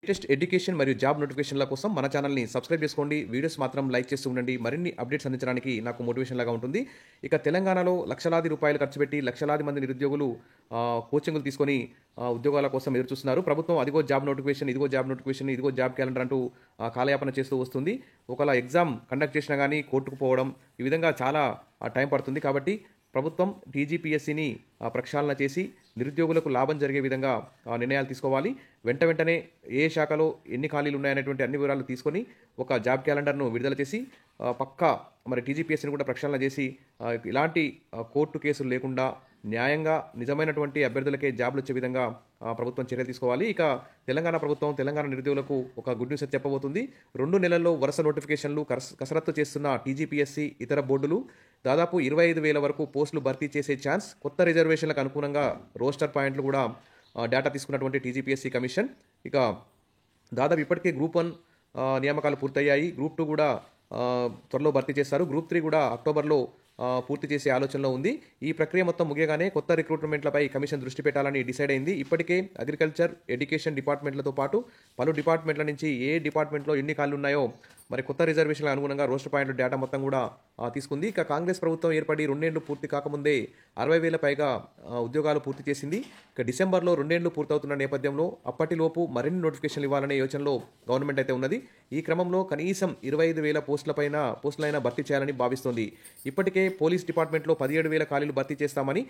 Latest education మరియు job నోటిఫికేషన్ల కోసం మన ఛానల్ని సబ్స్క్రైబ్ చేసుకోండి. వీడియోస్ మాత్రం లైక్ చేస్తూ ఉండండి. మరిన్ని అప్డేట్స్ అందించడానికి నాకు మోటివేషన్ లాగా ఉంటుంది. ఇక తెలంగాణలో లక్షలాది రూపాయలు ఖర్చు పెట్టి లక్షలాది మంది నిరుద్యోగులు కోచింగ్లు తీసుకొని ఉద్యోగాల కోసం ఎదురు చూస్తున్నారు. ప్రభుత్వం అదిగో జాబ్ నోటిఫికేషన్, ఇదిగో జాబ్ నోటిఫికేషన్, ఇదిగో జాబ్ క్యాలెండర్ అంటూ కాలయాపన చేస్తూ వస్తుంది. ఒకవేళ ఎగ్జామ్ కండక్ట్ చేసినా కానీ కోర్టుకు పోవడం, ఈ విధంగా చాలా టైం పడుతుంది. కాబట్టి ప్రభుత్వం టీజీపీఎస్సీని ప్రక్షాళన చేసి నిరుద్యోగులకు లాభం జరిగే విధంగా నిర్ణయాలు తీసుకోవాలి. వెంటనే ఏ శాఖలో ఎన్ని ఖాళీలు ఉన్నాయనేటువంటి అన్ని వివరాలు తీసుకొని ఒక జాబ్ క్యాలెండర్ను విడుదల చేసి పక్కా మరి టీజీపీఎస్సీని కూడా ప్రక్షాళన చేసి ఇలాంటి కోర్టు కేసులు లేకుండా న్యాయంగా నిజమైనటువంటి అభ్యర్థులకే జాబ్లు వచ్చే విధంగా ప్రభుత్వం చర్యలు తీసుకోవాలి. ఇక తెలంగాణ ప్రభుత్వం తెలంగాణ నిరుద్యోగులకు ఒక గుడ్ న్యూస్ చెప్పబోతుంది. 2 నెలల్లో వరుస నోటిఫికేషన్లు కసరత్తు చేస్తున్న టీజీపీఎస్సీ ఇతర బోర్డులు దాదాపు 25,000 వరకు పోస్టులు భర్తీ చేసే ఛాన్స్. కొత్త రిజర్వేషన్లకు అనుగుణంగా రోస్టర్ పాయింట్లు కూడా డేటా తీసుకున్నటువంటి టీజీపీఎస్సీ కమిషన్. ఇక దాదాపు ఇప్పటికే గ్రూప్ 1 నియామకాలు పూర్తయ్యాయి. గ్రూప్ 2 కూడా త్వరలో భర్తీ చేస్తారు. గ్రూప్ 3 కూడా అక్టోబర్లో పూర్తి చేసే ఆలోచనలో ఉంది. ఈ ప్రక్రియ మొత్తం ముగియగానే కొత్త రిక్రూట్మెంట్లపై కమిషన్ దృష్టి పెట్టాలని డిసైడ్ అయింది. ఇప్పటికే అగ్రికల్చర్, ఎడ్యుకేషన్ డిపార్ట్మెంట్లతో పాటు పలు డిపార్ట్మెంట్ల నుంచి ఏ డిపార్ట్మెంట్లో ఎన్ని ఖాళీలు ఉన్నాయో మరి కొత్త రిజర్వేషన్ల అనుగుణంగా రోస్టర్ పాయింట్ డేటా మొత్తం కూడా తీసుకుంది. ఇక కాంగ్రెస్ ప్రభుత్వం ఏర్పడి 2 ఏళ్లు పూర్తి కాకముందే 60,000 పైగా ఉద్యోగాలు పూర్తి చేసింది. ఇక డిసెంబర్లో 2 ఏళ్లు పూర్తవుతున్న నేపథ్యంలో అప్పటిలోపు మరిన్ని నోటిఫికేషన్లు ఇవ్వాలనే యోచనలో గవర్నమెంట్ అయితే ఉన్నది. ఈ క్రమంలో కనీసం 25,000 పోస్టులైనా భర్తీ చేయాలని భావిస్తోంది. ఇప్పటికే పోలీస్ డిపార్ట్మెంట్లో 17,000 ఖాళీలు భర్తీ చేస్తామని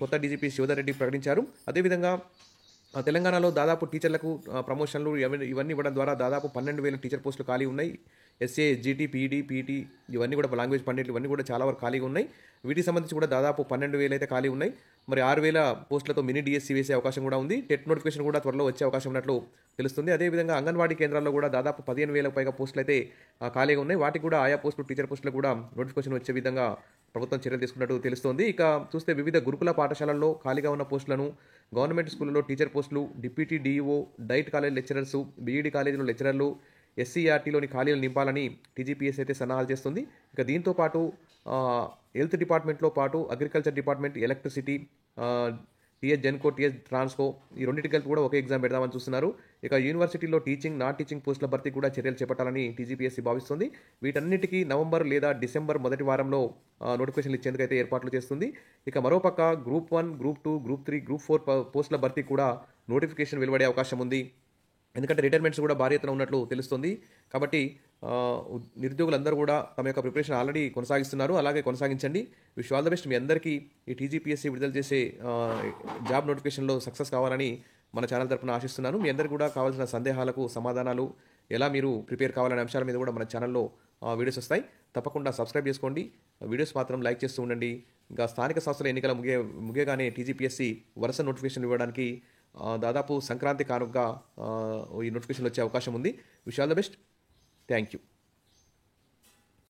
కొత్త డీజీపీ శివధర్ రెడ్డి ప్రకటించారు. అదేవిధంగా తెలంగాణలో దాదాపు టీచర్లకు ప్రమోషన్లు ఇవన్నీ ఇవ్వడం ద్వారా దాదాపు 12,000 టీచర్ పోస్టులు ఖాళీ ఉన్నాయి. ఎస్ఏ, జీటీ, పీఈటీ ఇవన్నీ కూడా లాంగ్వేజ్ పండిట్లు ఇవన్నీ కూడా చాలా వరకు ఖాళీగా ఉన్నాయి. వీటికి సంబంధించి కూడా దాదాపు 12,000 అయితే ఖాళీ ఉన్నాయి. మరి 6,000 పోస్టులతో మినీ డిఎస్సీ వేసే అవకాశం కూడా ఉంది. టెట్ నోటిఫికేషన్ కూడా త్వరలో వచ్చే అవకాశం ఉన్నట్లు తెలుస్తుంది. అదేవిధంగా అంగన్వాడీ కేంద్రాల్లో కూడా దాదాపు 15,000 పైగా పోస్టులు అయితే ఖాళీగా ఉన్నాయి. వాటికి కూడా ఆయా పోస్టులు టీచర్ పోస్టులు కూడా నోటిఫికేషన్ వచ్చే విధంగా ప్రభుత్వం చర్యలు తీసుకున్నట్టు తెలుస్తోంది. ఇక చూస్తే వివిధ గురుకుల పాఠశాలల్లో ఖాళీగా ఉన్న పోస్టులను, గవర్నమెంట్ స్కూళ్ళలో టీచర్ పోస్టులు, deputy DEO, DIET college lecturers, BEd కాలేజీలో లెక్చరర్లు, ఎస్సీఆర్టీలోని ఖాళీలు నింపాలని టీజీపీఎస్ అయితే సన్నాహాలు చేస్తుంది. ఇక దీంతో పాటు హెల్త్ డిపార్ట్మెంట్లో పాటు agriculture department, electricity, TS Genco, TS Transco ఈ రెండింటికి కలిపి కూడా ఒకే ఎగ్జామ్ పెడదామని చూస్తున్నారు. ఇక యూనివర్సిటీలో టీచింగ్, నాన్ టీచింగ్ పోస్టుల భర్తీ కూడా చర్యలు చేపట్టాలని టీజీపీఎస్సీ భావిస్తుంది. వీటన్నిటికీ నవంబర్ లేదా డిసెంబర్ మొదటి వారంలో నోటిఫికేషన్లు ఇచ్చేందుకైతే ఏర్పాట్లు చేస్తుంది. ఇక మరోపక్క గ్రూప్ 1, గ్రూప్ 2, గ్రూప్ 3, గ్రూప్ 4 పోస్టుల భర్తీ కూడా నోటిఫికేషన్ వెలువడే అవకాశం ఉంది. ఎందుకంటే రిటైర్మెంట్స్ కూడా భారీ ఎత్తున ఉన్నట్లు తెలుస్తుంది. కాబట్టి నిరుద్యోగులందరూ కూడా తమ యొక్క ప్రిపరేషన్ ఆల్రెడీ కొనసాగిస్తున్నారు. అలాగే కొనసాగించండి. Wish all the best. మీ అందరికీ ఈ టీజీపీఎస్సీ విడుదల చేసే జాబ్ నోటిఫికేషన్లో సక్సెస్ కావాలని మన ఛానల్ తరపున ఆశిస్తున్నాను. మీ అందరికీ కూడా కావాల్సిన సందేహాలకు సమాధానాలు, ఎలా మీరు ప్రిపేర్ కావాలనే అంశాల మీద కూడా మన ఛానల్లో వీడియోస్ వస్తాయి. తప్పకుండా సబ్స్క్రైబ్ చేసుకోండి. వీడియోస్ మాత్రం లైక్ చేస్తూ ఉండండి. ఇంకా స్థానిక సంస్థల ఎన్నికల ముగియగానే టీజీపీఎస్సీ వరుస నోటిఫికేషన్ ఇవ్వడానికి దాదాపు సంక్రాంతి కానుకగా ఈ నోటిఫికేషన్ వచ్చే అవకాశం ఉంది. Wish all the best. Thank you.